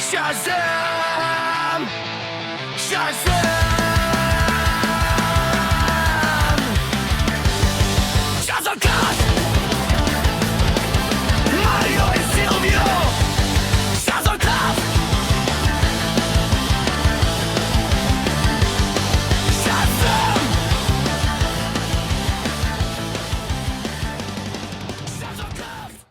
Shazam! Shazam! Shazam Cast! Mario e Silvio! Shazam Cast! Shazam! Shazam Cast!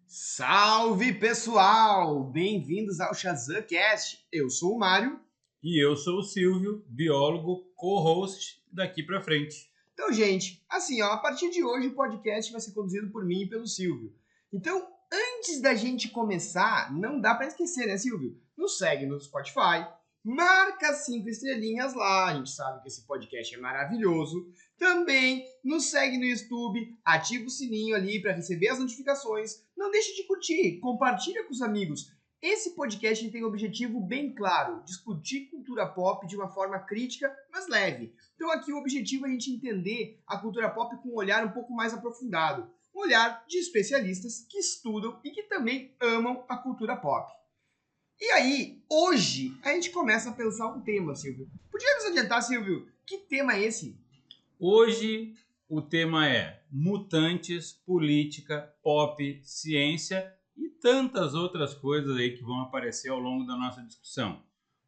Salve pessoal! Bem-vindos ao Shazam Cast. Eu sou o Mário. E eu sou o Silvio, biólogo, co-host daqui pra frente. Então, gente, assim, ó, a partir de hoje o podcast vai ser conduzido por mim e pelo Silvio. Então, antes da gente começar, não dá pra esquecer, né, Silvio? Nos segue no Spotify, marca 5 estrelinhas lá, a gente sabe que esse podcast é maravilhoso. Também nos segue no YouTube, ativa o sininho ali para receber as notificações. Não deixe de curtir, compartilha com os amigos. Esse podcast tem um objetivo bem claro, discutir cultura pop de uma forma crítica, mas leve. Então aqui o objetivo é a gente entender a cultura pop com um olhar um pouco mais aprofundado. Um olhar de especialistas que estudam e que também amam a cultura pop. E aí, hoje, a gente começa a pensar um tema, Silvio. Podia nos adiantar, Silvio, que tema é esse? Hoje o tema é mutantes, política, pop, ciência e tantas outras coisas aí que vão aparecer ao longo da nossa discussão.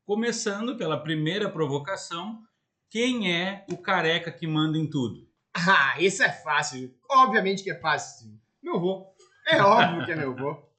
Começando pela primeira provocação, quem é o careca que manda em tudo? Ah, isso é fácil. Obviamente que é fácil, Silvio. Meu vô. É óbvio que é meu vô.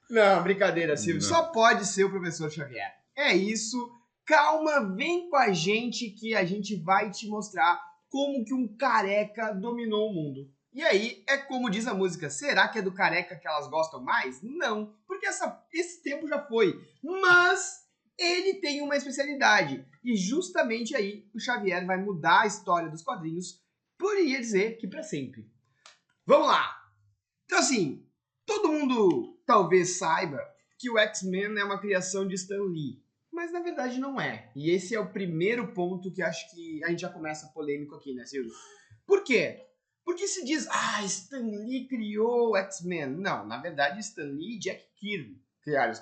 Não, brincadeira, Silvio. Não. Só pode ser o professor Xavier. É isso. Calma, vem com a gente que a gente vai te mostrar como que um careca dominou o mundo. E aí, é como diz a música, será que é do careca que elas gostam mais? Não, porque esse tempo já foi. Mas ele tem uma especialidade. E justamente aí o Xavier vai mudar a história dos quadrinhos, poderia dizer que para sempre. Vamos lá! Então assim, todo mundo talvez saiba que o X-Men é uma criação de Stan Lee. Mas na verdade não é. E esse é o primeiro ponto que acho que a gente já começa polêmico aqui, né, Silvio? Por quê? Porque se diz, Stan Lee criou o X-Men. Não, na verdade Stan Lee e Jack Kirby criaram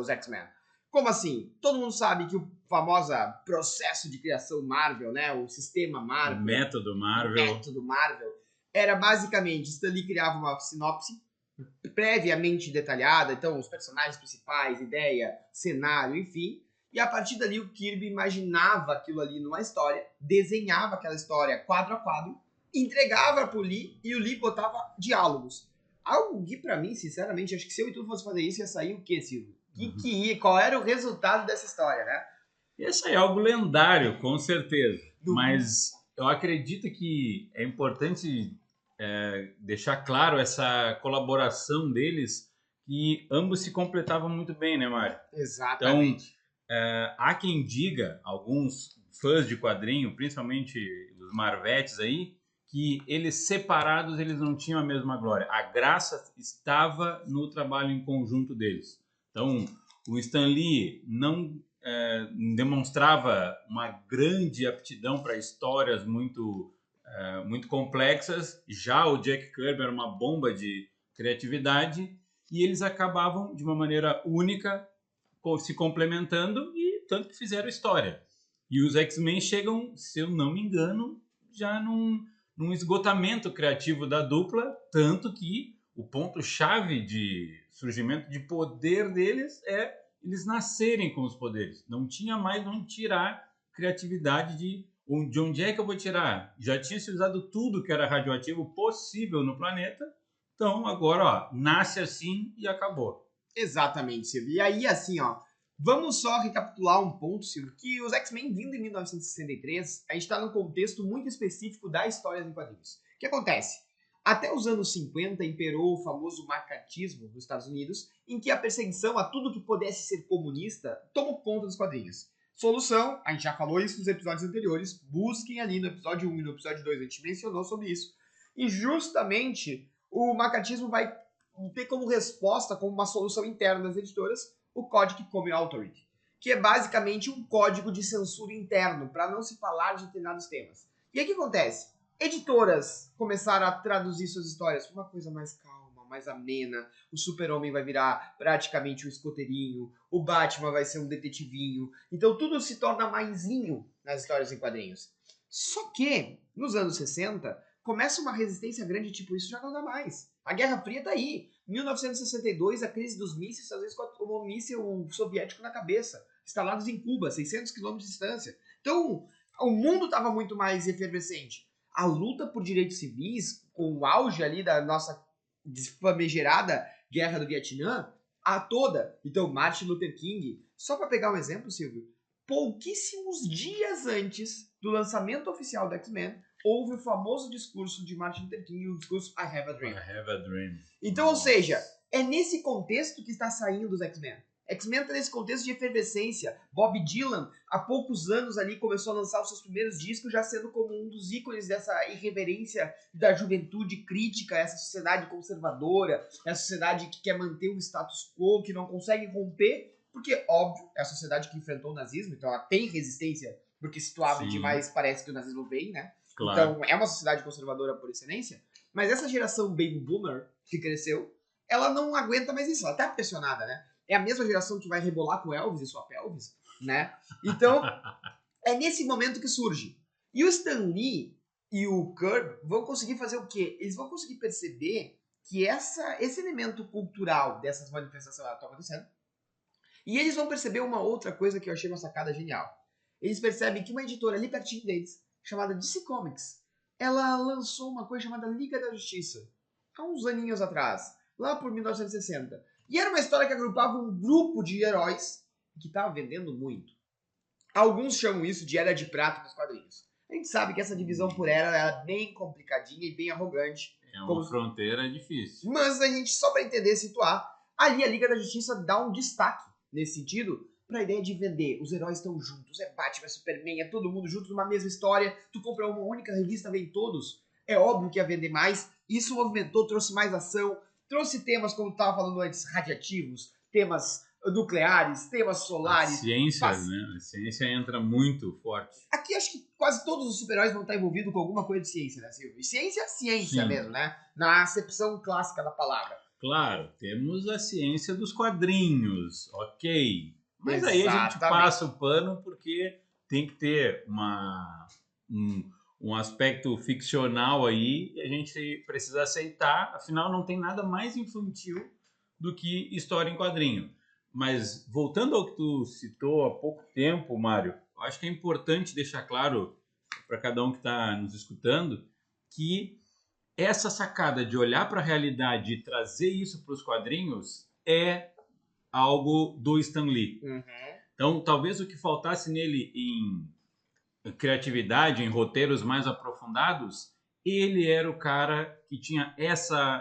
os X-Men. Como assim? Todo mundo sabe que o famoso processo de criação Marvel, né, o sistema Marvel, O método Marvel. era basicamente, Stan Lee criava uma sinopse previamente detalhada, então os personagens principais, ideia, cenário, enfim. E a partir dali o Kirby imaginava aquilo ali numa história, desenhava aquela história quadro a quadro, entregava pro Lee e o Lee botava diálogos. Algo que pra mim, sinceramente, acho que se eu e tu fosse fazer isso, ia sair o quê, Silvio? Qual era o resultado dessa história, né? Esse aí é algo lendário, com certeza. Mas eu acredito que é importante deixar claro essa colaboração deles, que ambos se completavam muito bem, né, Mário? Exatamente. Há quem diga, alguns fãs de quadrinho, principalmente os Marvetes aí, que eles separados eles não tinham a mesma glória. A graça estava no trabalho em conjunto deles. Então, o Stan Lee não demonstrava uma grande aptidão para histórias muito complexas. Já o Jack Kirby era uma bomba de criatividade e eles acabavam de uma maneira única se complementando e tanto que fizeram história. E os X-Men chegam, se eu não me engano, já num esgotamento criativo da dupla, tanto que o ponto-chave de surgimento de poder deles é eles nascerem com os poderes. Não tinha mais onde tirar criatividade de onde é que eu vou tirar? Já tinha se usado tudo que era radioativo possível no planeta, então agora, nasce assim e acabou. Exatamente, Silvio. E aí, assim, vamos só recapitular um ponto, Silvio, que os X-Men vindo em 1963, a gente está num contexto muito específico da história em quadrinhos. O que acontece? Até os anos 50 imperou o famoso macartismo nos Estados Unidos, em que a perseguição a tudo que pudesse ser comunista tomou conta dos quadrinhos. Solução, a gente já falou isso nos episódios anteriores, busquem ali no episódio 1 e no episódio 2, a gente mencionou sobre isso. E justamente o macartismo vai ter como resposta, como uma solução interna das editoras, o Codic Comic Authority, que é basicamente um código de censura interno, para não se falar de determinados temas. E aí o que acontece? Editoras começaram a traduzir suas histórias para uma coisa mais calma, mais amena, o Super-Homem vai virar praticamente um escoteirinho, o Batman vai ser um detetivinho, então tudo se torna maisinho nas histórias em quadrinhos. Só que, nos anos 60, começa uma resistência grande, tipo, isso já não dá mais. A Guerra Fria tá aí. 1962, a crise dos mísseis, às vezes com um míssil soviético na cabeça, instalados em Cuba, 600 quilômetros de distância. Então, o mundo estava muito mais efervescente. A luta por direitos civis, com o auge ali da nossa famigerada Guerra do Vietnã, a toda. Então, Martin Luther King, só para pegar um exemplo, Silvio, pouquíssimos dias antes do lançamento oficial do X-Men, houve o famoso discurso de Martin Luther King, o discurso I Have a Dream. I have a dream. Então, ou seja, é nesse contexto que está saindo os X-Men. X-Men está nesse contexto de efervescência. Bob Dylan, há poucos anos ali, começou a lançar os seus primeiros discos, já sendo como um dos ícones dessa irreverência da juventude crítica, essa sociedade conservadora, essa sociedade que quer manter o status quo, que não consegue romper, porque, óbvio, é a sociedade que enfrentou o nazismo, então ela tem resistência, porque se tu abre Sim. demais, parece que o nazismo vem, né? Claro. Então, é uma sociedade conservadora por excelência, mas essa geração baby boomer que cresceu, ela não aguenta mais isso, ela tá pressionada, né? É a mesma geração que vai rebolar com Elvis e sua pelvis, né? Então, é nesse momento que surge. E o Stan Lee e o Kirby vão conseguir fazer o quê? Eles vão conseguir perceber que esse elemento cultural dessas manifestações estão acontecendo. E eles vão perceber uma outra coisa que eu achei uma sacada genial. Eles percebem que uma editora ali pertinho deles, chamada DC Comics, ela lançou uma coisa chamada Liga da Justiça, há uns aninhos atrás, lá por 1960. E era uma história que agrupava um grupo de heróis que estava vendendo muito. Alguns chamam isso de Era de Prata dos quadrinhos. A gente sabe que essa divisão por era é bem complicadinha e bem arrogante. É uma fronteira difícil. Mas a gente, só para entender, situar, ali a Liga da Justiça dá um destaque nesse sentido para a ideia de vender. Os heróis estão juntos, é Batman, é Superman, é todo mundo junto numa mesma história. Tu compra uma única revista, vem todos. É óbvio que ia vender mais. Isso movimentou, trouxe mais ação. Trouxe temas, como tu estava falando antes, radiativos, temas nucleares, temas solares. A ciência, né? A ciência entra muito forte. Aqui acho que quase todos os super-heróis vão estar envolvidos com alguma coisa de ciência, né, Silvio? E ciência é ciência Sim. mesmo, né? Na acepção clássica da palavra. Claro, temos a ciência dos quadrinhos, ok. Mas aí a gente Exatamente. passa o pano porque tem que ter um aspecto ficcional aí e a gente precisa aceitar, afinal não tem nada mais infantil do que história em quadrinho. Mas voltando ao que tu citou há pouco tempo, Mário, eu acho que é importante deixar claro para cada um que está nos escutando que essa sacada de olhar para a realidade e trazer isso para os quadrinhos é algo do Stan Lee. Uhum. Então, talvez o que faltasse nele em criatividade, em roteiros mais aprofundados, ele era o cara que tinha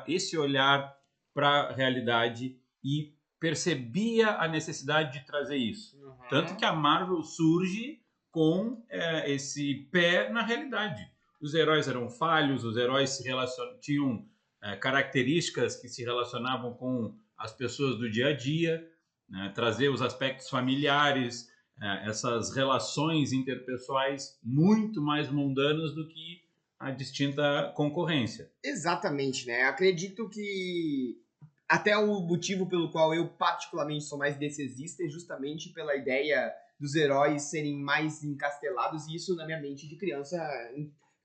esse olhar para a realidade e percebia a necessidade de trazer isso. Uhum. Tanto que a Marvel surge com esse pé na realidade. Os heróis eram falhos, os heróis tinham características que se relacionavam com as pessoas do dia a dia, né? Trazer os aspectos familiares, essas relações interpessoais muito mais mundanas do que a distinta concorrência. Exatamente, né? Acredito que até o motivo pelo qual eu particularmente sou mais decesista é justamente pela ideia dos heróis serem mais encastelados, e isso na minha mente de criança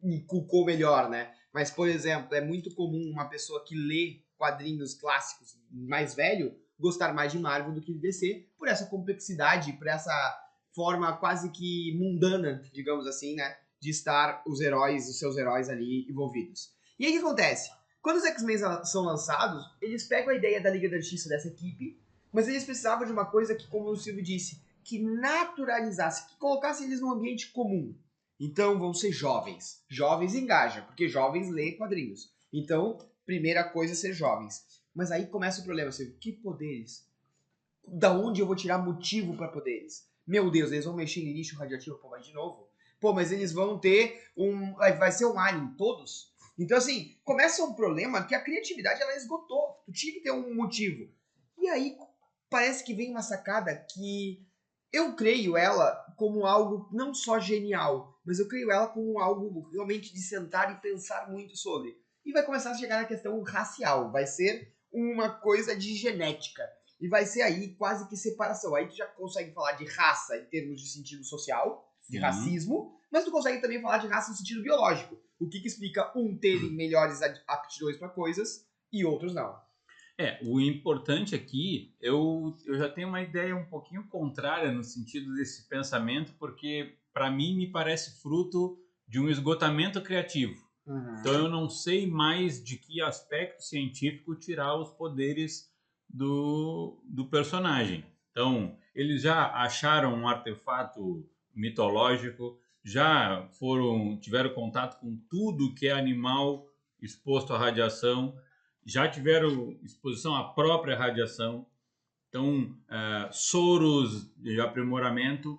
inculcou melhor, né? Mas, por exemplo, é muito comum uma pessoa que lê quadrinhos clássicos mais velho gostar mais de Marvel do que de DC, por essa complexidade, por essa forma quase que mundana, digamos assim, né? De estar os seus heróis ali envolvidos. E aí o que acontece? Quando os X-Men são lançados, eles pegam a ideia da Liga da Justiça dessa equipe, mas eles precisavam de uma coisa que, como o Silvio disse, que naturalizasse, que colocasse eles num ambiente comum. Então vão ser jovens. Jovens engaja, porque jovens lê quadrinhos. Então, primeira coisa é ser jovens. Mas aí começa o problema, Silvio. Que poderes? Da onde eu vou tirar motivo para poderes? Meu Deus, eles vão mexer em lixo radioativo, pô, mas de novo? Pô, mas eles vão ter vai ser um alien, todos? Então, assim, começa um problema que a criatividade, ela esgotou. Tu tinha que ter um motivo. E aí, parece que vem uma sacada que eu creio ela como algo não só genial, mas eu creio ela como algo realmente de sentar e pensar muito sobre. E vai começar a chegar na questão racial. Vai ser uma coisa de genética. E vai ser aí quase que separação. Aí tu já consegue falar de raça em termos de sentido social, de Sim. racismo, mas tu consegue também falar de raça no sentido biológico. O que explica um terem melhores aptidões para coisas e outros não. O importante aqui, eu já tenho uma ideia um pouquinho contrária no sentido desse pensamento, porque para mim me parece fruto de um esgotamento criativo. Então eu não sei mais de que aspecto científico tirar os poderes do personagem. Então, eles já acharam um artefato mitológico, já tiveram contato com tudo que é animal exposto à radiação, já tiveram exposição à própria radiação. Então, soros de aprimoramento,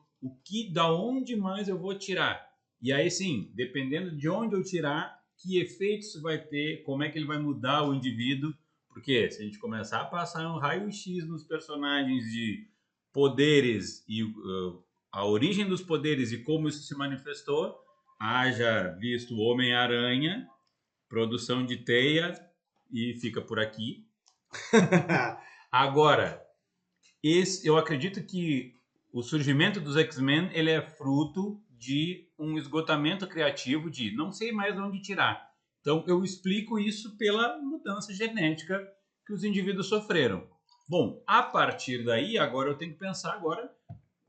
da onde mais eu vou tirar? E aí sim, dependendo de onde eu tirar, que efeitos isso vai ter, como é que ele vai mudar o indivíduo, porque se a gente começar a passar um raio-x nos personagens de poderes e a origem dos poderes e como isso se manifestou, haja visto Homem-Aranha, produção de teia e fica por aqui. Agora, eu acredito que o surgimento dos X-Men ele é fruto de um esgotamento criativo de não sei mais de onde tirar. Então, eu explico isso pela mudança genética que os indivíduos sofreram. Bom, a partir daí, agora eu tenho que pensar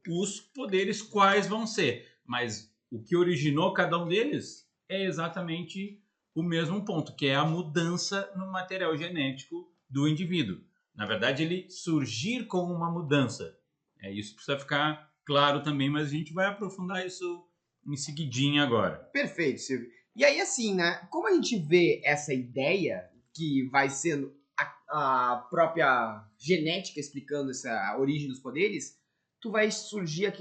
os poderes quais vão ser. Mas o que originou cada um deles é exatamente o mesmo ponto, que é a mudança no material genético do indivíduo. Na verdade, ele surgir como uma mudança. Isso precisa ficar claro também, mas a gente vai aprofundar isso em seguidinha agora. Perfeito, Silvio. E aí, assim, né? Como a gente vê essa ideia, que vai sendo a própria genética explicando essa origem dos poderes, tu vai surgir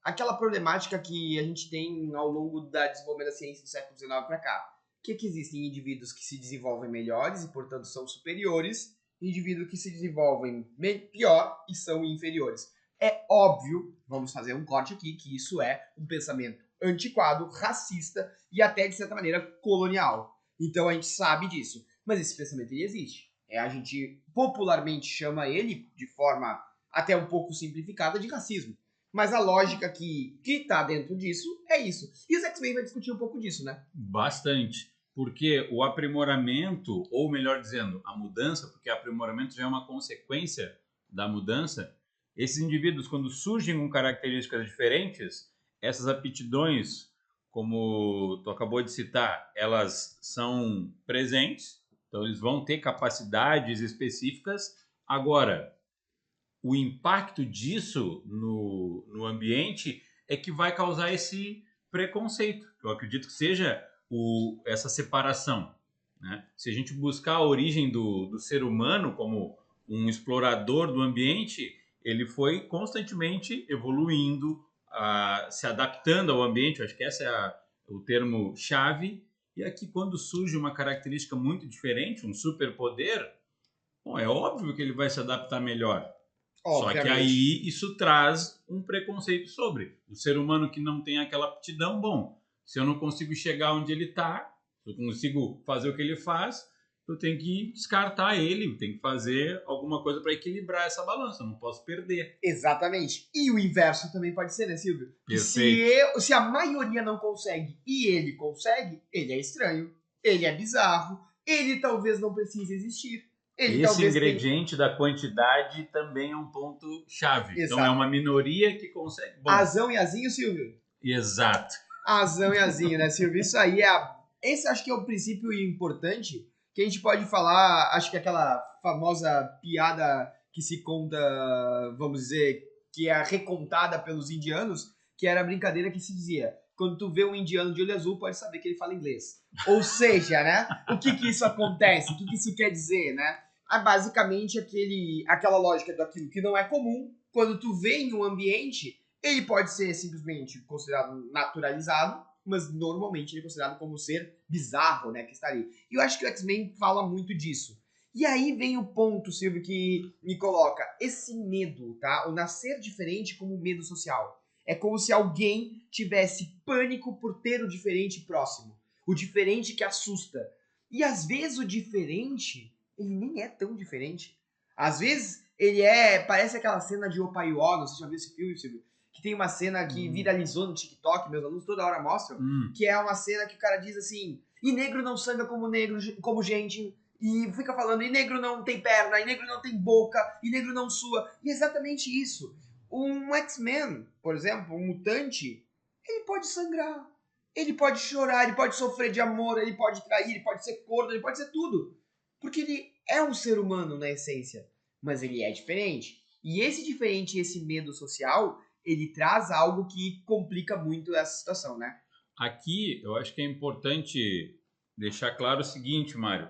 aquela problemática que a gente tem ao longo da desenvolvimento da ciência do século XIX para cá. Que existem indivíduos que se desenvolvem melhores e, portanto, são superiores, e indivíduos que se desenvolvem pior e são inferiores. É óbvio, vamos fazer um corte aqui, que isso é um pensamento antiquado, racista e até, de certa maneira, colonial. Então a gente sabe disso. Mas esse pensamento ele existe. A gente popularmente chama ele, de forma até um pouco simplificada, de racismo. Mas a lógica que está dentro disso é isso. E os X-Men vai discutir um pouco disso, né? Bastante. Porque o aprimoramento, ou melhor dizendo, a mudança, porque aprimoramento já é uma consequência da mudança, esses indivíduos, quando surgem com características diferentes, essas aptidões, como tu acabou de citar, elas são presentes, então eles vão ter capacidades específicas. Agora, o impacto disso no ambiente é que vai causar esse preconceito. Eu acredito que seja essa separação. Né? Se a gente buscar a origem do ser humano como um explorador do ambiente, ele foi constantemente evoluindo, se adaptando ao ambiente. Eu acho que esse é o termo chave. E aqui, quando surge uma característica muito diferente, um superpoder, bom, é óbvio que ele vai se adaptar melhor. Obviamente. Só que aí isso traz um preconceito sobre o ser humano que não tem aquela aptidão. Bom, se eu não consigo chegar onde ele está, se eu consigo fazer o que ele faz, eu tenho que descartar ele, eu tenho que fazer alguma coisa para equilibrar essa balança, eu não posso perder. Exatamente. E o inverso também pode ser, né, Silvio? Perfeito. Se a maioria não consegue e ele consegue, ele é estranho, ele é bizarro, ele talvez não precise existir. Esse ingrediente da quantidade também é um ponto chave. Exato. Então é uma minoria que consegue. Bom, azão e azinho, Silvio? Exato. Azão e azinho, né, Silvio? Isso aí esse acho que é o princípio importante que a gente pode falar, acho que aquela famosa piada que se conta, vamos dizer, que é recontada pelos indianos, que era a brincadeira que se dizia: quando tu vê um indiano de olho azul, pode saber que ele fala inglês. Ou seja, né? O que isso acontece? O que isso quer dizer, né? É basicamente aquela lógica daquilo que não é comum. Quando tu vê em um ambiente, ele pode ser simplesmente considerado naturalizado, mas normalmente ele é considerado como um ser bizarro, né? Que está ali. E eu acho que o X-Men fala muito disso. E aí vem o ponto, Silvio, que me coloca esse medo, tá? O nascer diferente como medo social. É como se alguém tivesse pânico por ter o diferente próximo. O diferente que assusta. E às vezes o diferente ele nem é tão diferente. Às vezes, parece aquela cena de Opaió, não sei se já viu esse filme, Silvio, que tem uma cena que viralizou no TikTok, meus alunos toda hora mostram, que é uma cena que o cara diz assim, e negro não sangra como negro, como gente, e fica falando, e negro não tem perna, e negro não tem boca, e negro não sua. E é exatamente isso. Um X-Men, por exemplo, um mutante, ele pode sangrar, ele pode chorar, ele pode sofrer de amor, ele pode trair, ele pode ser corno, ele pode ser tudo. Porque ele é um ser humano na essência, mas ele é diferente. E esse diferente, esse medo social, ele traz algo que complica muito essa situação, né? Aqui, eu acho que é importante deixar claro o seguinte, Mário.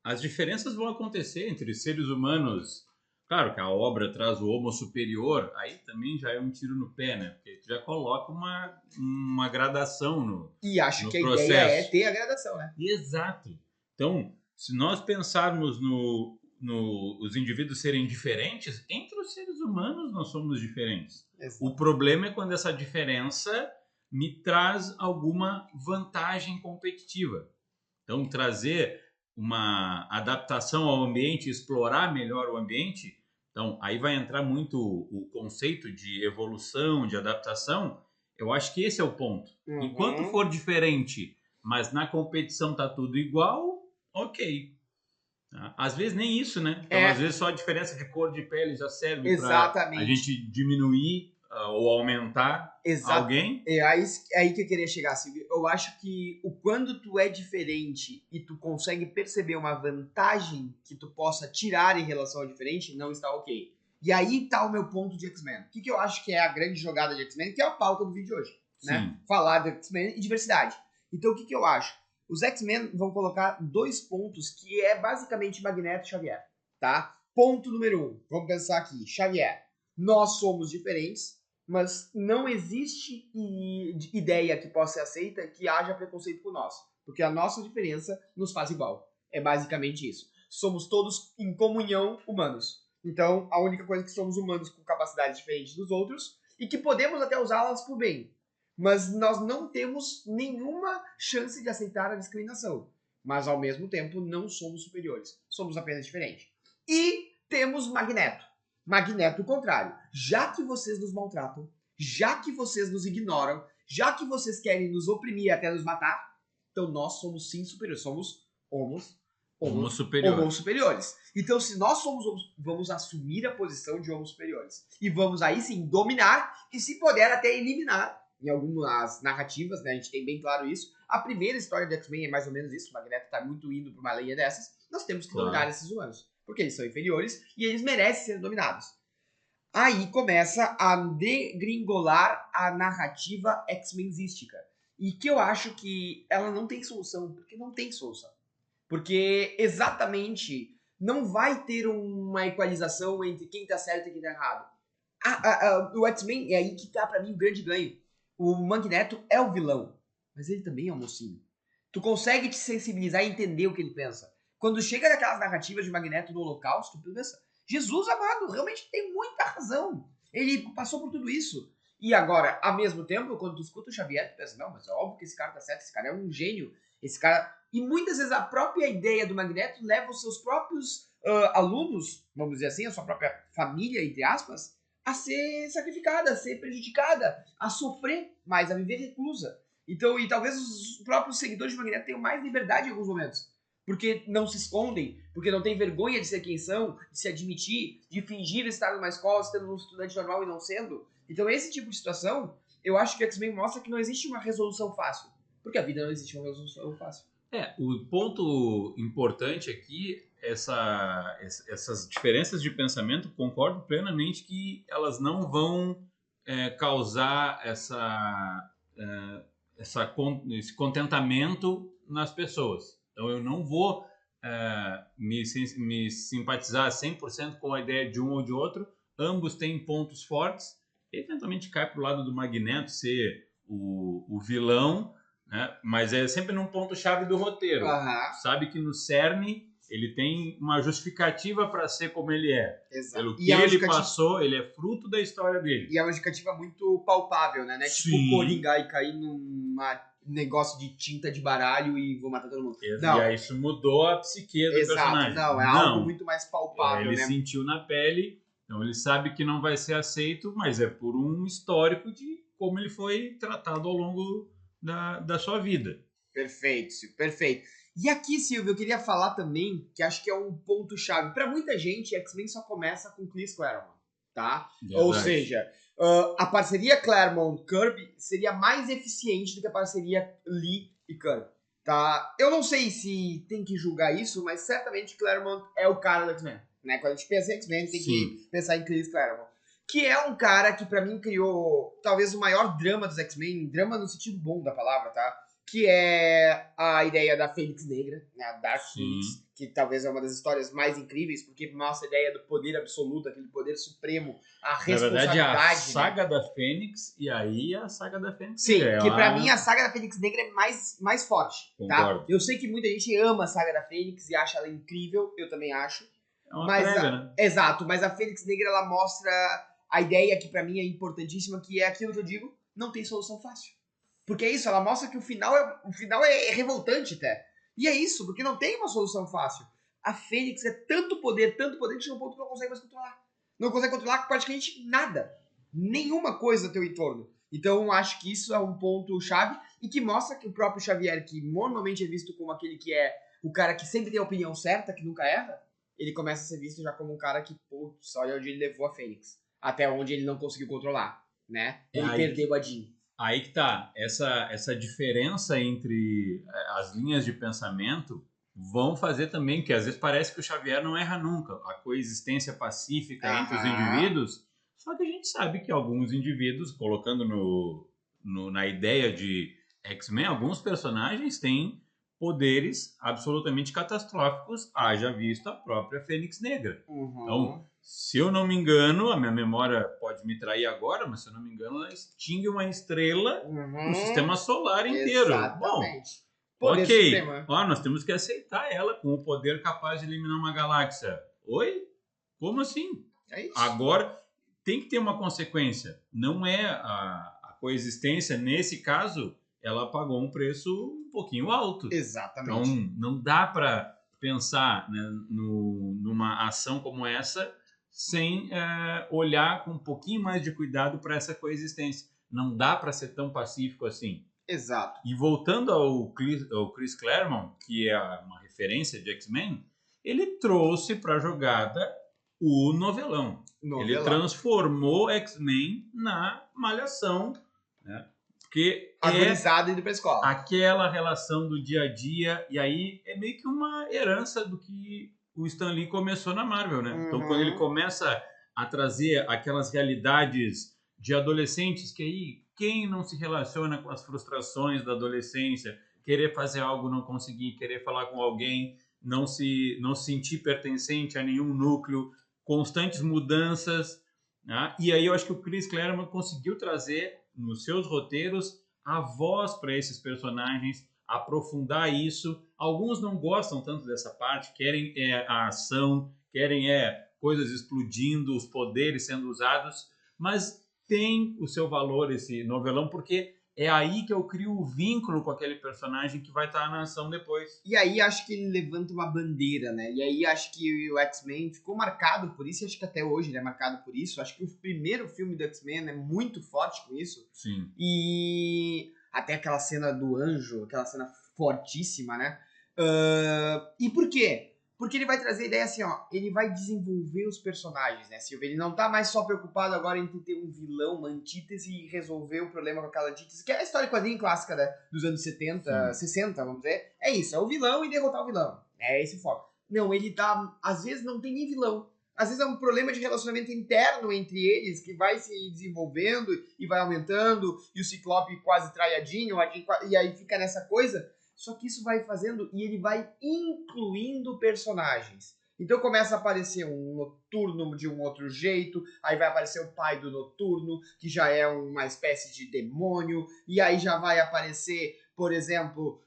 As diferenças vão acontecer entre seres humanos. Claro que a obra traz o homo superior, aí também já é um tiro no pé, né? Porque tu já coloca uma gradação no E acho no que a processo. ideia é ter a gradação, né? Exato. Então, se nós pensarmos os indivíduos serem diferentes, entre os seres humanos nós somos diferentes. Exato. O problema é quando essa diferença me traz alguma vantagem competitiva. Então, trazer uma adaptação ao ambiente, explorar melhor o ambiente, então aí vai entrar muito o conceito de evolução, de adaptação. Eu acho que esse é o ponto. Enquanto for diferente, mas na competição tá tudo igual, ok. Tá? Às vezes nem isso, né? Então, às vezes só a diferença de cor de pele já serve para a gente diminuir ou aumentar alguém. É aí que eu queria chegar, Silvio. Eu acho que quando tu é diferente e tu consegue perceber uma vantagem que tu possa tirar em relação ao diferente, não está ok. E aí tá o meu ponto de X-Men. O que eu acho que é a grande jogada de X-Men, que é a pauta do vídeo de hoje, né? Falar de X-Men e diversidade. Então o que eu acho? Os X-Men vão colocar 2 pontos que é basicamente Magneto e Xavier, tá? Ponto número 1, vamos pensar aqui. Xavier, nós somos diferentes, mas não existe ideia que possa ser aceita que haja preconceito por nós. Porque a nossa diferença nos faz igual. É basicamente isso. Somos todos em comunhão humanos. Então, a única coisa é que somos humanos com capacidades diferentes dos outros e que podemos até usá-las por bem. Mas nós não temos nenhuma chance de aceitar a discriminação. Mas, ao mesmo tempo, não somos superiores. Somos apenas diferentes. E temos Magneto. Magneto, o contrário. Já que vocês nos maltratam, já que vocês nos ignoram, já que vocês querem nos oprimir até nos matar, então nós somos sim superiores. Somos homo superiores. Então, se nós somos vamos assumir a posição de homo superiores. E vamos aí sim dominar e, se puder, até eliminar. Em algumas narrativas, né, a gente tem bem claro isso. A primeira história de X-Men é mais ou menos isso. O Magneto está muito indo para uma linha dessas. Nós temos que dominar esses humanos. Porque eles são inferiores e eles merecem ser dominados. Aí começa a degringolar a narrativa X-Menzística. E que eu acho que ela não tem solução, porque não tem solução. Porque exatamente não vai ter uma equalização entre quem tá certo e quem tá errado. O X-Men é aí que tá pra mim o grande ganho. O Magneto é o vilão, mas ele também é um mocinho. Tu consegue te sensibilizar e entender o que ele pensa. Quando chega naquelas narrativas de Magneto no Holocausto, tu pensa, Jesus amado, realmente tem muita razão. Ele passou por tudo isso. E agora, ao mesmo tempo, quando tu escuta o Xavier, tu pensa, não, mas é óbvio que esse cara tá certo, esse cara é um gênio. Esse cara... E muitas vezes a própria ideia do Magneto leva os seus próprios alunos, vamos dizer assim, a sua própria família, entre aspas, a ser sacrificada, a ser prejudicada, a sofrer mais, a viver reclusa. Então, e talvez os próprios seguidores de Magneto tenham mais liberdade em alguns momentos. Porque não se escondem, porque não tem vergonha de ser quem são, de se admitir, de fingir estar numa escola, sendo um estudante normal e não sendo. Então, esse tipo de situação, eu acho que o X-Men mostra que não existe uma resolução fácil. Porque a vida não existe uma resolução fácil. O ponto importante aqui, essas diferenças de pensamento, concordo plenamente que elas não vão causar esse contentamento nas pessoas. Então, eu não vou me simpatizar 100% com a ideia de um ou de outro. Ambos têm pontos fortes. Eventualmente cai para o lado do Magneto ser o vilão, né? Mas é sempre num ponto-chave do roteiro. Sabe que no cerne ele tem uma justificativa para ser como ele é. Exato. Pelo que ele passou, ele é fruto da história dele. E é uma justificativa muito palpável, né? Tipo o Coringa e cair negócio de tinta de baralho e vou matar todo mundo. E Não, aí isso mudou a psique do exato, personagem. não, é algo muito mais palpável, Ele né? sentiu na pele, então ele sabe que não vai ser aceito, mas é por um histórico de como ele foi tratado ao longo da sua vida. Perfeito, Silvio, perfeito. E aqui, Silvio, eu queria falar também, que acho que é um ponto-chave. Pra muita gente, X-Men só começa com Chris Claremont, tá? Ou Verdade. seja, a parceria Claremont-Kirby seria mais eficiente do que a parceria Lee e Kirby, tá? Eu não sei se tem que julgar isso, mas certamente Claremont é o cara do X-Men, né? Quando a gente pensa em X-Men, tem que pensar em Chris Claremont. Que é um cara que pra mim criou talvez o maior drama dos X-Men, drama no sentido bom da palavra, tá? Que é a ideia da Fênix Negra, né? A Dark Sim. Phoenix, que talvez é uma das histórias mais incríveis, porque mostra a ideia do poder absoluto, aquele poder supremo, a Na responsabilidade. verdade, a né? saga da Fênix e aí a saga da Fênix. Sim, é que pra uma- mim a saga da Fênix Negra é mais forte, tá? Concordo. Eu sei que muita gente ama a saga da Fênix e acha ela incrível, eu também acho. É uma Mas prévia, né? Exato, mas a Fênix Negra ela mostra a ideia que pra mim é importantíssima, que é aquilo que eu digo, não tem solução fácil. Porque é isso, ela mostra que o final é revoltante até. E é isso, porque não tem uma solução fácil. A Fênix é tanto poder que chega um ponto que não consegue mais controlar. Não consegue controlar praticamente nada. Nenhuma coisa ao teu entorno. Então acho que isso é um ponto chave e que mostra que o próprio Xavier, que normalmente é visto como aquele que é o cara que sempre tem a opinião certa, que nunca erra, ele começa a ser visto já como um cara que, putz, olha onde ele levou a Fênix. Até onde ele não conseguiu controlar, né? Ele aí perdeu a Jean. Aí que tá, essa diferença entre as linhas de pensamento vão fazer também, que às vezes parece que o Xavier não erra nunca, a coexistência pacífica entre os Aham. indivíduos, só que a gente sabe que alguns indivíduos, colocando na ideia de X-Men, alguns personagens têm poderes absolutamente catastróficos, haja visto a própria Fênix Negra. Então, se eu não me engano, a minha memória pode me trair agora, mas se eu não me engano, ela extingue uma estrela no sistema solar inteiro. Bom, Exatamente. Poder ok. supremo, né? Ó, nós temos que aceitar ela com o poder capaz de eliminar uma galáxia. Oi? Como assim? É isso. Agora, tem que ter uma consequência. Não é a coexistência, nesse caso, ela pagou um preço um pouquinho alto. Exatamente. Então, não dá para pensar, né, numa ação como essa sem olhar com um pouquinho mais de cuidado para essa coexistência. Não dá para ser tão pacífico assim. Exato. E voltando ao Chris Claremont, que é uma referência de X-Men, ele trouxe para a jogada o novelão. Ele transformou X-Men na Malhação, né? Porque Agonizado indo pra escola. aquela relação do dia a dia, e aí é meio que uma herança do que o Stan Lee começou na Marvel, né? Então, quando ele começa a trazer aquelas realidades de adolescentes, que aí quem não se relaciona com as frustrações da adolescência, querer fazer algo, não conseguir, querer falar com alguém, não se sentir pertencente a nenhum núcleo, constantes mudanças, né? E aí eu acho que o Chris Claremont conseguiu trazer nos seus roteiros a voz para esses personagens, aprofundar isso. Alguns não gostam tanto dessa parte, querem a ação, querem coisas explodindo, os poderes sendo usados, mas tem o seu valor esse novelão, porque é aí que eu crio o vínculo com aquele personagem que vai estar na ação depois. E aí acho que ele levanta uma bandeira, né? E aí acho que o X-Men ficou marcado por isso, e acho que até hoje ele é marcado por isso. Acho que o primeiro filme do X-Men é muito forte com isso. Sim. E até aquela cena do anjo, aquela cena fortíssima, né? E por quê? Porque ele vai trazer a ideia assim, ó, ele vai desenvolver os personagens, né, Silvio? Ele não tá mais só preocupado agora em ter um vilão, uma antítese e resolver o problema com aquela antítese, que é a história quadrinho clássica, né, dos anos 70, 60, vamos dizer. É isso, é o vilão e derrotar o vilão. É esse o foco. Não, ele tá, às vezes não tem nem vilão. Às vezes é um problema de relacionamento interno entre eles que vai se desenvolvendo e vai aumentando, e o Ciclope quase traiadinho, e aí fica nessa coisa. Só que isso vai fazendo e ele vai incluindo personagens. Então começa a aparecer um Noturno de um outro jeito, aí vai aparecer o pai do Noturno, que já é uma espécie de demônio, e aí já vai aparecer, por exemplo,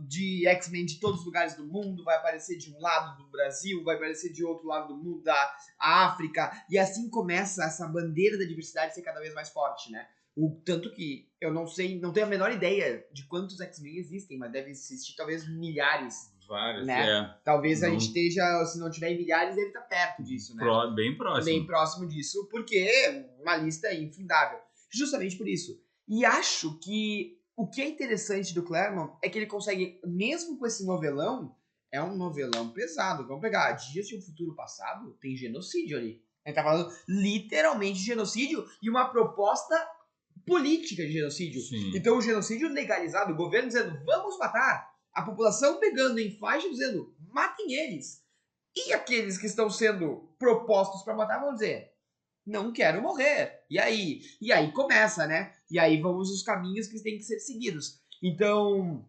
de X-Men de todos os lugares do mundo, vai aparecer de um lado do Brasil, vai aparecer de outro lado do mundo, da África, e assim começa essa bandeira da diversidade ser cada vez mais forte, né? O tanto que eu não sei, não tenho a menor ideia de quantos X-Men existem, mas deve existir talvez milhares, Vários, né? Talvez a Não- gente esteja, se não tiver em milhares, deve estar perto disso, né? Bem próximo. Bem próximo disso, porque é uma lista infindável. Justamente por isso. E acho que o que é interessante do Claremont é que ele consegue, mesmo com esse novelão, é um novelão pesado. Vamos pegar Dias de um Futuro Passado, tem genocídio ali. Ele tá falando literalmente de genocídio e uma proposta política de genocídio. Sim. Então o genocídio legalizado, o governo dizendo vamos matar, a população pegando em faixa dizendo matem eles. E aqueles que estão sendo propostos para matar vão dizer não quero morrer. E aí? E aí começa, né? E aí vamos os caminhos que têm que ser seguidos. Então,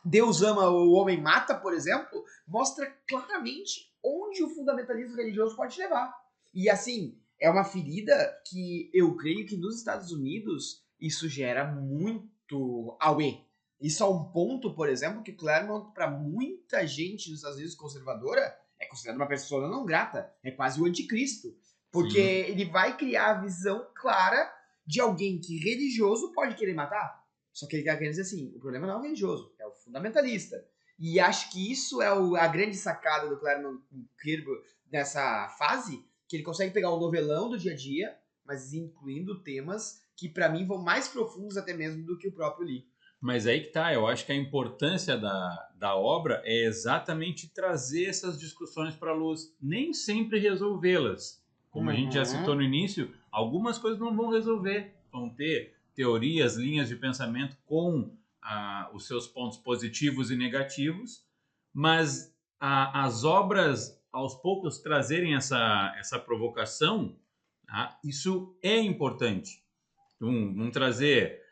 Deus ama, o homem mata, por exemplo, mostra claramente onde o fundamentalismo religioso pode levar. E assim, é uma ferida que eu creio que nos Estados Unidos isso gera muito auê. Isso a um ponto, por exemplo, que Claremont, para muita gente nos Estados Unidos conservadora, é considerado uma pessoa não grata. É quase o anticristo. Porque ele vai criar a visão clara de alguém que religioso pode querer matar. Só que ele quer dizer assim, o problema não é o religioso, é o fundamentalista. E acho que isso é a grande sacada do Claremont Kirby nessa fase, que ele consegue pegar o novelão do dia a dia, mas incluindo temas que para mim vão mais profundos até mesmo do que o próprio livro. Mas aí que tá, eu acho que a importância da obra é exatamente trazer essas discussões para a luz, nem sempre resolvê-las. Como a gente já citou no início, algumas coisas não vão resolver, vão ter teorias, linhas de pensamento com os seus pontos positivos e negativos, mas as obras, aos poucos, trazerem essa provocação, tá? Isso é importante. Vão trazer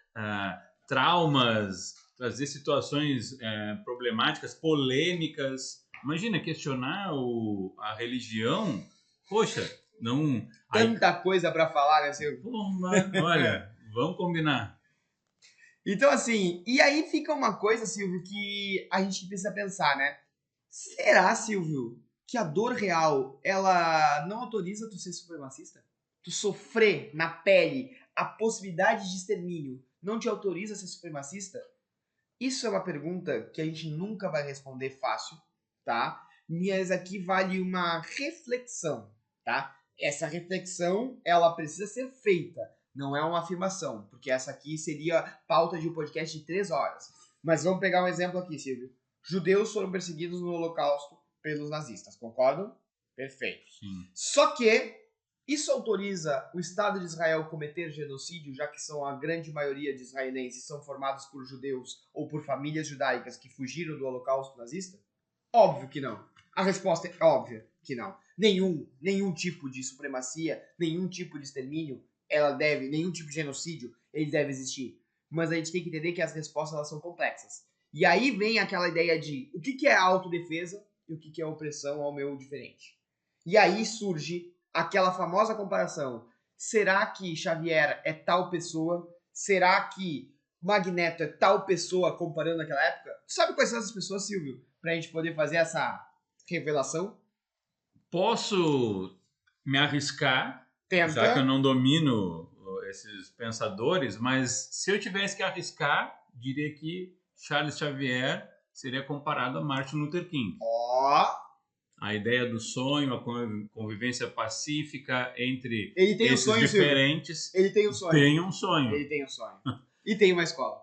traumas, trazer situações problemáticas, polêmicas. Imagina, questionar a religião, poxa, não... Tanta coisa para falar, né, Silvio? Olha, vamos combinar. Então, assim, e aí fica uma coisa, Silvio, que a gente precisa pensar, né? Será, Silvio, que a dor real, ela não autoriza tu ser supremacista? Tu sofrer na pele a possibilidade de extermínio não te autoriza a ser supremacista? Isso é uma pergunta que a gente nunca vai responder fácil, tá? Mas aqui vale uma reflexão, tá? Essa reflexão, ela precisa ser feita, não é uma afirmação, porque essa aqui seria pauta de um podcast de 3 horas. Mas vamos pegar um exemplo aqui, Silvio. Judeus foram perseguidos no Holocausto pelos nazistas, concordam? Perfeito. Sim. Só que isso autoriza o Estado de Israel cometer genocídio, já que são a grande maioria de israelenses são formados por judeus ou por famílias judaicas que fugiram do Holocausto nazista? Óbvio que não. A resposta é óbvia que não. Nenhum tipo de supremacia, nenhum tipo de extermínio, nenhum tipo de genocídio, ele deve existir. Mas a gente tem que entender que as respostas elas são complexas. E aí vem aquela ideia de o que é autodefesa e o que é opressão ao meu diferente. E aí surge aquela famosa comparação. Será que Xavier é tal pessoa? Será que Magneto é tal pessoa comparando naquela época? Tu sabe quais são essas pessoas, Silvio? Pra gente poder fazer essa revelação? Posso me arriscar, Tenta. já que eu não domino esses pensadores, mas se eu tivesse que arriscar, diria que Charles Xavier seria comparado a Martin Luther King. Ó, A ideia do sonho, a convivência pacífica entre ele tem um esses sonho, Silvio. diferentes. Ele tem um sonho. Tem um sonho. Ele tem um sonho. E tem uma escola.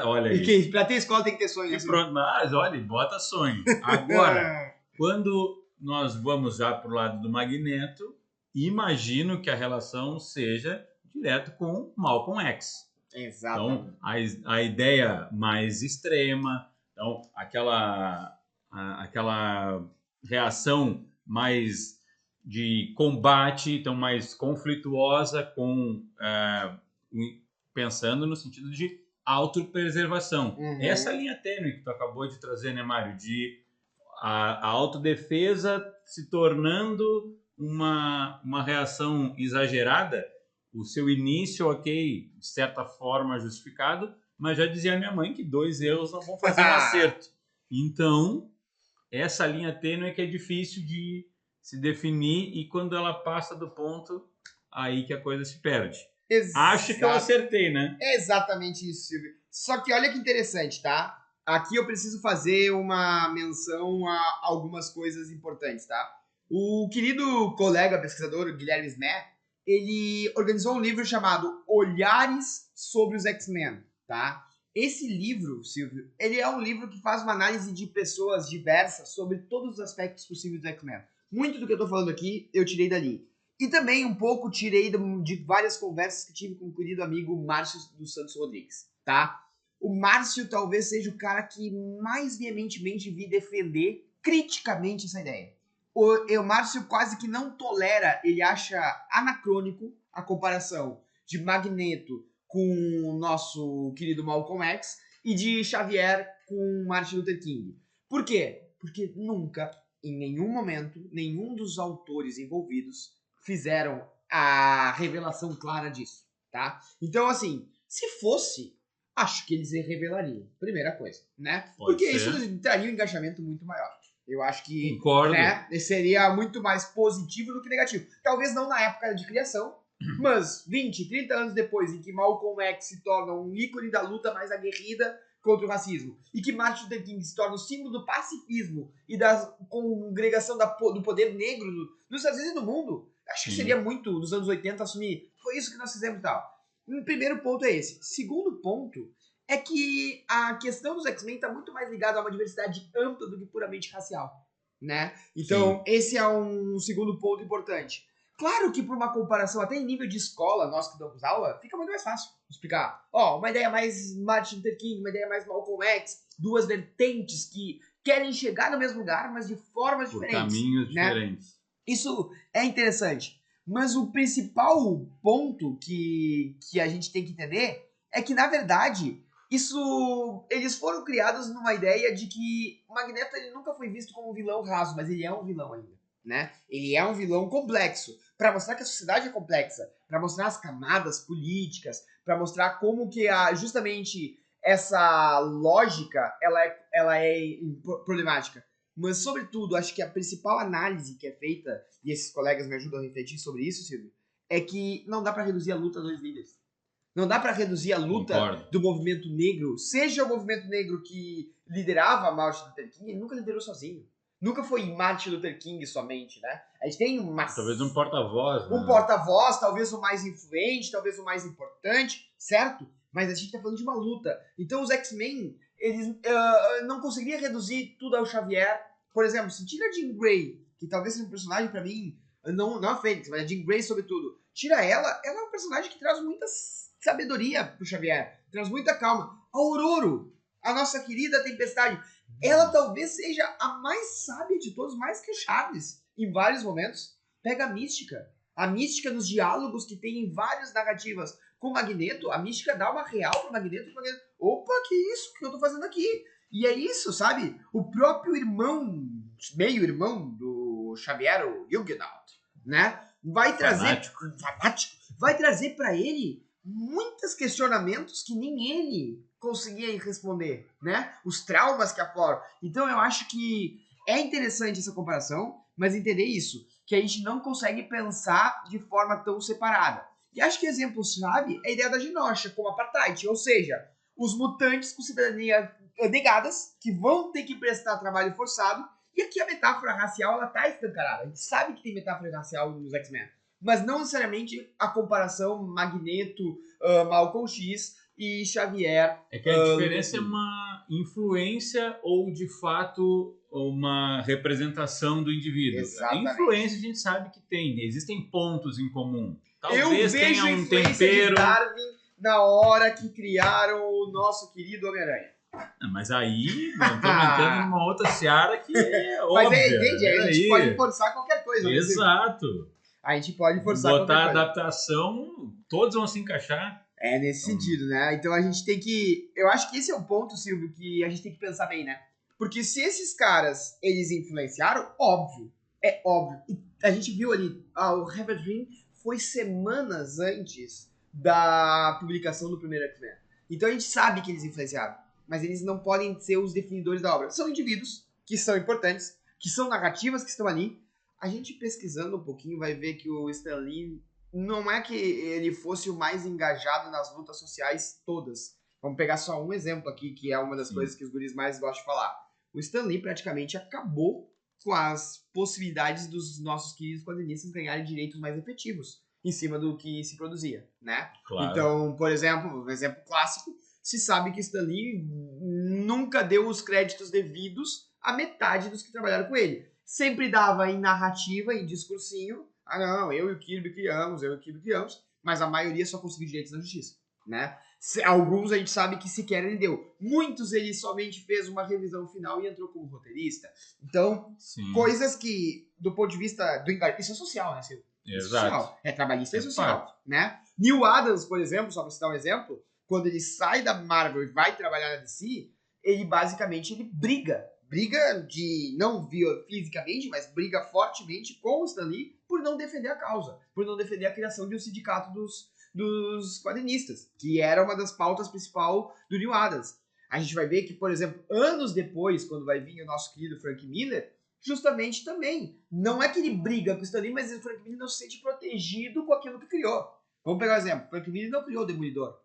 Olha E aí. que, pra ter escola tem que ter sonho. E Né, Silvio? pronto, mas olha, bota sonho. Agora, quando nós vamos já para o lado do Magneto, imagino que a relação seja direto com Malcolm X. Exato. Então, a ideia mais extrema, então, aquela reação mais de combate, então mais conflituosa, pensando no sentido de autopreservação. Uhum. Essa linha tênue que tu acabou de trazer, né, Mário? De a autodefesa se tornando uma reação exagerada, o seu início, ok, de certa forma justificado, mas já dizia minha mãe que 2 erros não vão fazer um acerto. Então, essa linha tênue é que é difícil de se definir e quando ela passa do ponto, aí que a coisa se perde. Acho que eu acertei, né? É exatamente isso, Silvio. Só que olha que interessante, tá? Aqui eu preciso fazer uma menção a algumas coisas importantes, tá? O querido colega pesquisador Guilherme Smith, ele organizou um livro chamado Olhares sobre os X-Men, tá? Esse livro, Silvio, ele é um livro que faz uma análise de pessoas diversas sobre todos os aspectos possíveis do X-Men. Muito do que eu tô falando aqui, eu tirei dali. E também um pouco tirei de várias conversas que tive com o querido amigo Márcio dos Santos Rodrigues, tá? O Márcio talvez seja o cara que mais veementemente vi defender criticamente essa ideia. O Márcio quase que não tolera, ele acha anacrônico a comparação de Magneto com o nosso querido Malcolm X e de Xavier com Martin Luther King. Por quê? Porque nunca, em nenhum momento, nenhum dos autores envolvidos fizeram a revelação clara disso, tá? Então, assim, se fosse, acho que eles revelariam, primeira coisa, né? Pode Porque ser. isso traria um engajamento muito maior. Eu acho que Concordo. né, seria muito mais positivo do que negativo. Talvez não na época de criação, mas 20, 30 anos depois, em que Malcolm X se torna um ícone da luta mais aguerrida contra o racismo, e que Martin Luther King se torna o símbolo do pacifismo e da congregação do poder negro nos Estados Unidos e no mundo, acho que Sim. seria muito, nos anos 80, assumir, foi isso que nós fizemos e tal. O primeiro ponto é esse. Segundo ponto é que a questão dos X-Men está muito mais ligada a uma diversidade ampla do que puramente racial, né? Então, esse é um segundo ponto importante. Claro que por uma comparação até em nível de escola, nós que damos aula, fica muito mais fácil explicar. Ó, uma ideia mais Martin Luther King, uma ideia mais Malcolm X, duas vertentes que querem chegar no mesmo lugar, mas de formas Por diferentes. caminhos né? diferentes. Isso é interessante. Mas o principal ponto que a gente tem que entender é que, na verdade, eles foram criados numa ideia de que o Magneto ele nunca foi visto como um vilão raso, mas ele é um vilão ainda, né? Ele é um vilão complexo, para mostrar que a sociedade é complexa, para mostrar as camadas políticas, para mostrar como que justamente essa lógica ela é problemática. Mas, sobretudo, acho que a principal análise que é feita, e esses colegas me ajudam a refletir sobre isso, Silvio, é que não dá para reduzir a luta a dois líderes. Não dá para reduzir a luta Concordo. do movimento negro, seja o movimento negro que liderava Martin Luther King, ele nunca liderou sozinho. Nunca foi Martin Luther King somente, né? A gente tem Talvez um porta-voz. um né? porta-voz, talvez o mais influente, talvez o mais importante, certo? Mas a gente tá falando de uma luta. Então os X-Men, eles não conseguiriam reduzir tudo ao Xavier. Por exemplo, se tira a Jean Grey, que talvez seja um personagem pra mim, não a Fênix, mas a Jean Grey sobretudo. Tira ela é um personagem que traz muita sabedoria pro Xavier, traz muita calma. A Ororo, a nossa querida Tempestade, ela talvez seja a mais sábia de todos, mais que o Chaves, em vários momentos. Pega a mística nos diálogos que tem em várias narrativas com o Magneto, a mística dá uma real pro Magneto, e o Magneto, opa, que isso que eu tô fazendo aqui? E é isso, sabe? O próprio irmão, meio-irmão do Xavier, o Huguenot, né? Vai trazer... Fanático. Vai trazer pra ele muitos questionamentos que nem ele conseguia responder, né? Os traumas que afloram. Então eu acho que é interessante essa comparação, mas entender isso, que a gente não consegue pensar de forma tão separada. E acho que exemplo-chave é a ideia da Genosha como apartheid, ou seja, os mutantes com cidadania negadas, que vão ter que prestar trabalho forçado, e aqui a metáfora racial, ela tá escancarada. A gente sabe que tem metáfora racial nos X-Men, mas não necessariamente a comparação Magneto, Malcolm X e Xavier. É que a diferença é uma influência ou, de fato, uma representação do indivíduo. Exatamente. A influência a gente sabe que tem, existem pontos em comum. Eu Talvez vejo tenha a um influência tempero. de Darwin na hora que criaram o nosso querido Homem-Aranha. Ah, mas aí nós estamos entrando numa outra seara que é Mas óbvia. entende? A gente Aí. pode forçar qualquer coisa. né? Exato. A gente pode forçar Botar qualquer coisa. adaptação, todos vão se encaixar. É nesse sentido, né? Então a gente tem que... Eu acho que esse é o ponto, Silvio, que a gente tem que pensar bem, né? Porque se esses caras, eles influenciaram, óbvio. É óbvio. E a gente viu ali, o Herbert Dream foi semanas antes da publicação do primeiro X-Men. Então a gente sabe que eles influenciaram. Mas eles não podem ser os definidores da obra. São indivíduos que são importantes, que são narrativas que estão ali. A gente pesquisando um pouquinho vai ver que o Stan Lee não é que ele fosse o mais engajado nas lutas sociais todas. Vamos pegar só um exemplo aqui, que é uma das Sim. coisas que os guris mais gostam de falar. O Stan Lee praticamente acabou com as possibilidades dos nossos queridos quadrinistas ganharem direitos mais efetivos em cima do que se produzia, né? Claro. Então, por exemplo, um exemplo clássico, se sabe que Stan Lee nunca deu os créditos devidos à metade dos que trabalharam com ele. Sempre dava em narrativa, em discursinho, não, eu e o Kirby criamos, mas a maioria só conseguiu direitos na justiça, né? Alguns a gente sabe que sequer ele deu. Muitos ele somente fez uma revisão final e entrou como roteirista. Então, Sim. coisas que, do ponto de vista do engajamento, isso é social, né, Silvio? Exato. Social. É trabalhista e É social, fato. né? Neil Adams, por exemplo, só pra citar um exemplo, quando ele sai da Marvel e vai trabalhar na DC, ele basicamente briga de, não fisicamente, mas briga fortemente com o Stan Lee por não defender a causa, por não defender a criação de um sindicato dos quadrinistas, que era uma das pautas principais do Neil Adams. A gente vai ver que, por exemplo, anos depois, quando vai vir o nosso querido Frank Miller, justamente também, não é que ele briga com o Stan Lee, mas o Frank Miller não se sente protegido com aquilo que criou. Vamos pegar um exemplo, Frank Miller não criou o Demolidor,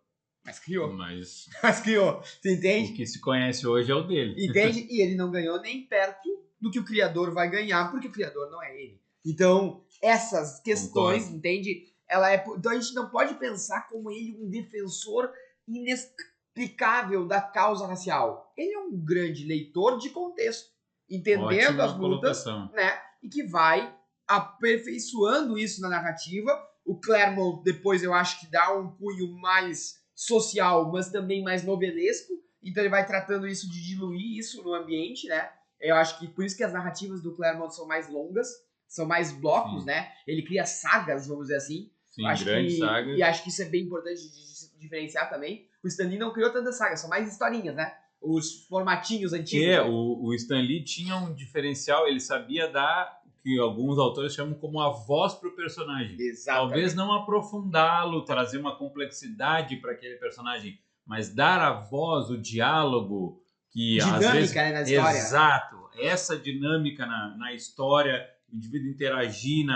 mas criou. Mas Mas criou, você entende? o que se conhece hoje é o dele. Entende? E ele não ganhou nem perto do que o criador vai ganhar, porque o criador não é ele. Então, essas questões, Concordo. entende? Então a gente não pode pensar como ele um defensor inexplicável da causa racial. Ele é um grande leitor de contexto, entendendo Ótima as lutas, colocação. né? E que vai aperfeiçoando isso na narrativa. O Claremont depois eu acho que dá um cunho mais social, mas também mais novelesco. Então ele vai tratando isso de diluir isso no ambiente, né? Eu acho que por isso que as narrativas do Claremont são mais longas, são mais blocos, Sim. né? Ele cria sagas, vamos dizer assim. Sim, Acho grande que, saga. E acho que isso é bem importante de diferenciar também. O Stan Lee não criou tantas sagas, são mais historinhas, né? Os formatinhos antigos. Que né? o Stan Lee tinha um diferencial, ele sabia dar que alguns autores chamam como a voz para o personagem. Exatamente. Talvez não aprofundá-lo, trazer uma complexidade para aquele personagem, mas dar a voz, o diálogo, que Dinâmica, às vezes... né, na história. Exato. Essa dinâmica na história, o indivíduo interagir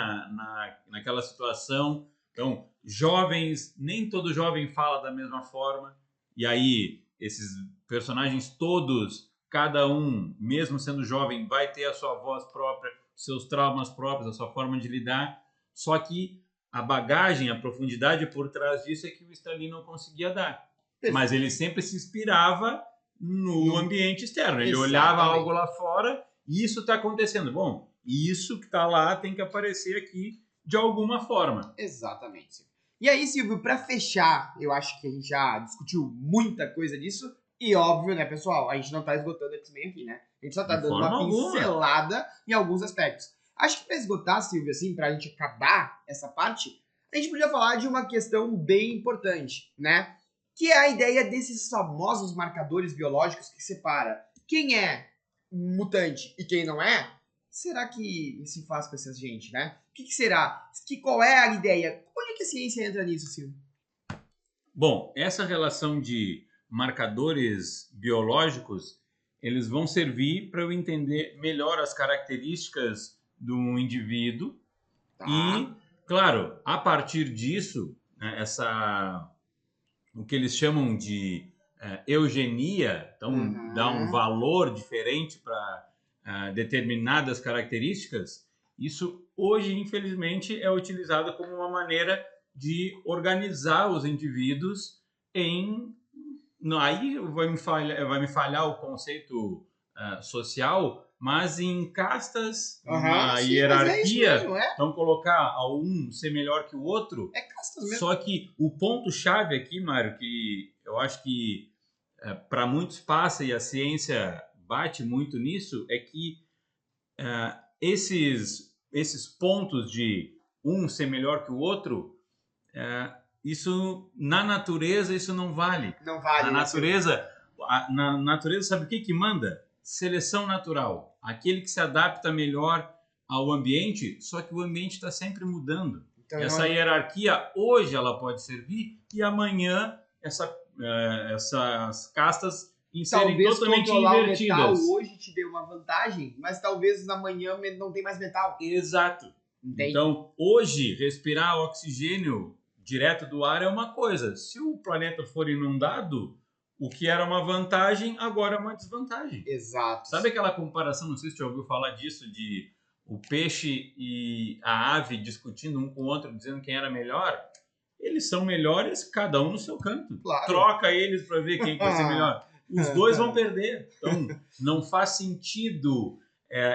naquela situação. Então, jovens, nem todo jovem fala da mesma forma, e aí esses personagens todos, cada um, mesmo sendo jovem, vai ter a sua voz própria, seus traumas próprios, a sua forma de lidar, só que a bagagem, a profundidade por trás disso é que o Stan Lee não conseguia dar. Mas ele sempre se inspirava no ambiente externo, ele olhava algo lá fora e isso está acontecendo. Bom, isso que está lá tem que aparecer aqui de alguma forma. Exatamente. E aí, Silvio, para fechar, eu acho que a gente já discutiu muita coisa disso. E óbvio, né, pessoal, a gente não tá esgotando X-Men aqui, né? A gente só tá De dando uma forma alguma. pincelada em alguns aspectos. Acho que pra esgotar, Silvio, assim, pra gente acabar essa parte, a gente podia falar de uma questão bem importante, né? Que é a ideia desses famosos marcadores biológicos que separa quem é mutante e quem não é. Será que se faz com essa gente, né? O que será? Qual é a ideia? Onde é que a ciência entra nisso, Silvio? Bom, essa relação de marcadores biológicos, eles vão servir para eu entender melhor as características do indivíduo e, claro, a partir disso, né, o que eles chamam de eugenia, então dá um valor diferente para determinadas características, isso hoje, infelizmente, é utilizado como uma maneira de organizar os indivíduos em... Aí vai me falhar o conceito social, mas em castas, uma hierarquia. Mesmo, é? Então, colocar um ser melhor que o outro. É castas mesmo. Só que o ponto-chave aqui, Mário, que eu acho que para muitos passa e a ciência bate muito nisso, é que esses pontos de um ser melhor que o outro, isso na natureza isso não vale. Não vale. Na natureza, sabe o que manda? Seleção natural. Aquele que se adapta melhor ao ambiente, só que o ambiente está sempre mudando. Então, Essa hierarquia hoje ela pode servir e amanhã essas castas serem talvez totalmente controlar invertidas. o metal hoje te dê uma vantagem, mas talvez amanhã não tem mais metal. Exato. Entende? Então, hoje, respirar oxigênio direto do ar é uma coisa. Se o planeta for inundado, o que era uma vantagem, agora é uma desvantagem. Exato. Sabe aquela comparação, não sei se você já ouviu falar disso, de o peixe e a ave discutindo um com o outro, dizendo quem era melhor? Eles são melhores, cada um no seu canto. Claro. Troca eles para ver quem vai ser melhor. Os dois vão perder. Então, não faz sentido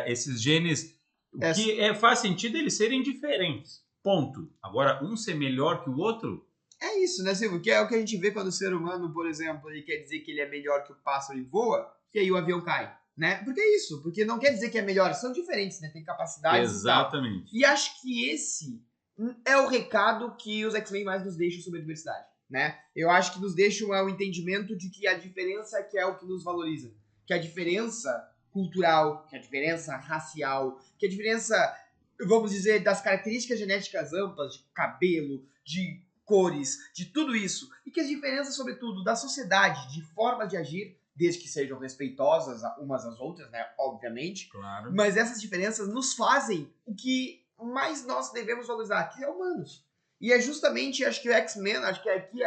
esses genes... O que faz sentido é eles serem diferentes. Ponto. Agora, um ser melhor que o outro... É isso, né, Silvio? Que é o que a gente vê quando o ser humano, por exemplo, ele quer dizer que ele é melhor que o pássaro e voa, e aí o avião cai, né? Porque é isso, porque não quer dizer que é melhor, são diferentes, né? Tem capacidades Exatamente. e tal. E acho que esse é o recado que os X-Men mais nos deixam sobre a diversidade, né? Eu acho que nos deixam o entendimento de que a diferença que é o que nos valoriza, que a diferença cultural, que a diferença racial, que a diferença, vamos dizer, das características genéticas amplas, de cabelo, de cores, de tudo isso, e que as diferenças, sobretudo, da sociedade, de formas de agir, desde que sejam respeitosas umas às outras, né, obviamente, Claro. mas essas diferenças nos fazem o que mais nós devemos valorizar, que é humanos. E é justamente, acho que o X-Men, acho que aqui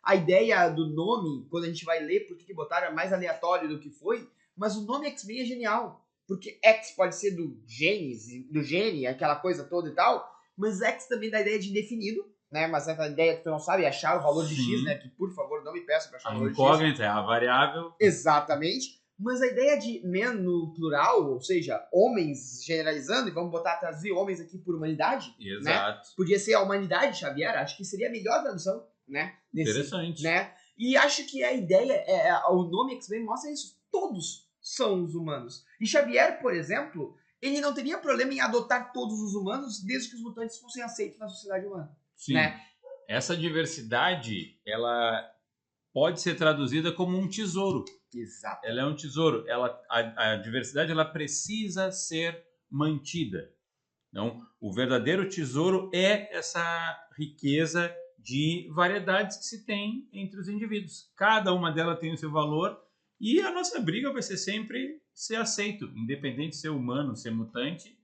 a ideia do nome, quando a gente vai ler, porque que botaram, é mais aleatório do que foi, mas o nome X-Men é genial, porque X pode ser do gene, aquela coisa toda e tal, mas X também dá a ideia de indefinido, né? Mas essa ideia que tu não sabe achar o valor de X, né? Que por favor não me peça para achar o A valor de X. incógnita é a variável. Exatamente. Mas a ideia de men no plural, ou seja, homens generalizando, e vamos traduzir homens aqui por humanidade, Exato. né? Podia ser a humanidade, Xavier, acho que seria a melhor tradução, né? Interessante. Né? E acho que a ideia, o nome X-Men mostra isso. Todos são os humanos. E Xavier, por exemplo, ele não teria problema em adotar todos os humanos desde que os mutantes fossem aceitos na sociedade humana. Sim. Né? Essa diversidade, ela pode ser traduzida como um tesouro. Exato. Ela é um tesouro. A diversidade, ela precisa ser mantida. Então, o verdadeiro tesouro é essa riqueza de variedades que se tem entre os indivíduos. Cada uma delas tem o seu valor e a nossa briga vai ser sempre ser aceito, independente de ser humano, ser mutante.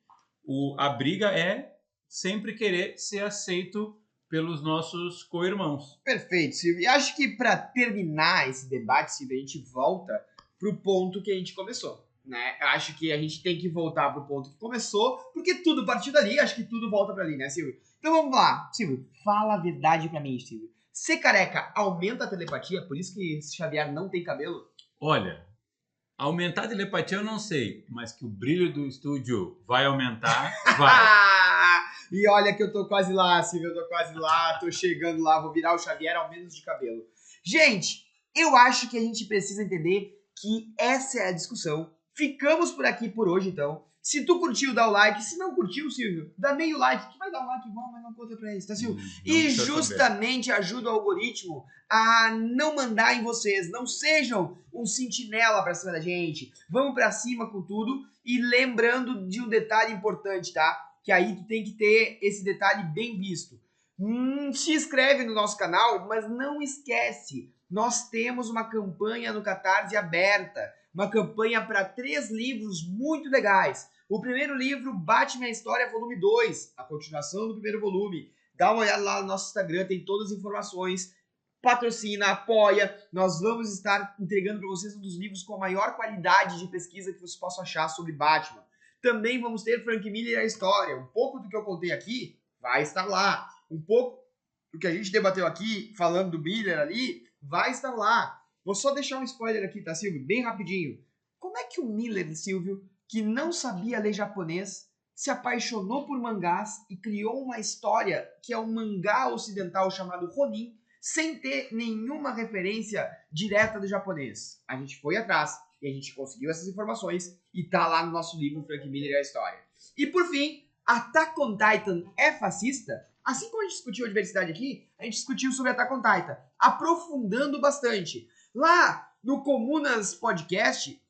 A briga é sempre querer ser aceito pelos nossos co-irmãos. Perfeito, Silvio. E acho que para terminar esse debate, Silvio, a gente volta pro ponto que a gente começou, né? Acho que a gente tem que voltar pro ponto que começou, porque tudo partiu dali, acho que tudo volta para ali, né, Silvio? Então vamos lá, Silvio, fala a verdade para mim, Silvio. Ser careca aumenta a telepatia, por isso que Xavier não tem cabelo? Olha, aumentar a telepatia eu não sei, mas que o brilho do estúdio vai aumentar, vai. E olha que eu tô quase lá, Silvio, eu tô quase lá, tô chegando lá, vou virar o Xavier ao menos de cabelo. Gente, eu acho que a gente precisa entender que essa é a discussão. Ficamos por aqui por hoje, então. Se tu curtiu, dá o like. Se não curtiu, Silvio, dá meio like, que vai dar um like bom, mas não conta pra eles, tá, Silvio? E justamente ajuda o algoritmo a não mandar em vocês. Não sejam um sentinela pra cima da gente. Vamos pra cima com tudo. E lembrando de um detalhe importante, tá? Que aí tu tem que ter esse detalhe bem visto. Se inscreve no nosso canal, mas não esquece, nós temos uma campanha no Catarse aberta, uma campanha para 3 livros muito legais. O primeiro livro, Bate Minha História, volume 2, a continuação do primeiro volume. Dá uma olhada lá no nosso Instagram, tem todas as informações. Patrocina, apoia. Nós vamos estar entregando para vocês um dos livros com a maior qualidade de pesquisa que vocês possam achar sobre Batman. Também vamos ter Frank Miller e a história. Um pouco do que eu contei aqui vai estar lá. Um pouco do que a gente debateu aqui, falando do Miller ali, vai estar lá. Vou só deixar um spoiler aqui, tá, Silvio? Bem rapidinho. Como é que o Miller, Silvio, que não sabia ler japonês, se apaixonou por mangás e criou uma história que é um mangá ocidental chamado Ronin, sem ter nenhuma referência direta do japonês? A gente foi atrás e a gente conseguiu essas informações e tá lá no nosso livro Frank Miller e a história. E por fim, Attack on Titan é fascista? Assim como a gente discutiu a diversidade aqui, a gente discutiu sobre Attack on Titan, aprofundando bastante. Lá no Comunas Podcast,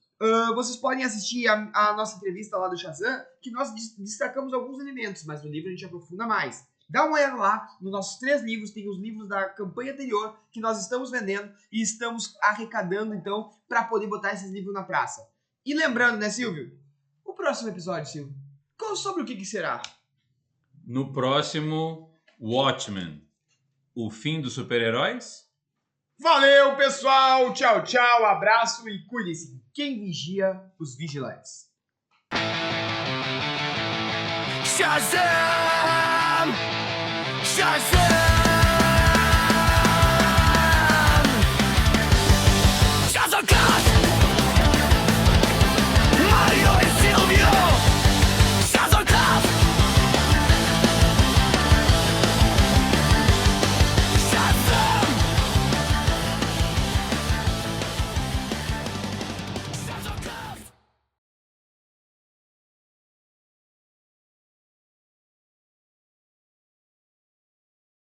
vocês podem assistir a nossa entrevista lá do Shazam, que nós destacamos alguns elementos, mas no livro a gente aprofunda mais. Dá uma olhada lá, nos nossos 3 livros, tem os livros da campanha anterior que nós estamos vendendo e estamos arrecadando, então, para poder botar esses livros na praça. E lembrando, né, Silvio? O próximo episódio, Silvio, sobre o que será? no próximo Watchmen. O fim dos super-heróis? Valeu, pessoal! Tchau, tchau, abraço e cuide-se. Quem vigia os vigilantes? Shazam! Shazam!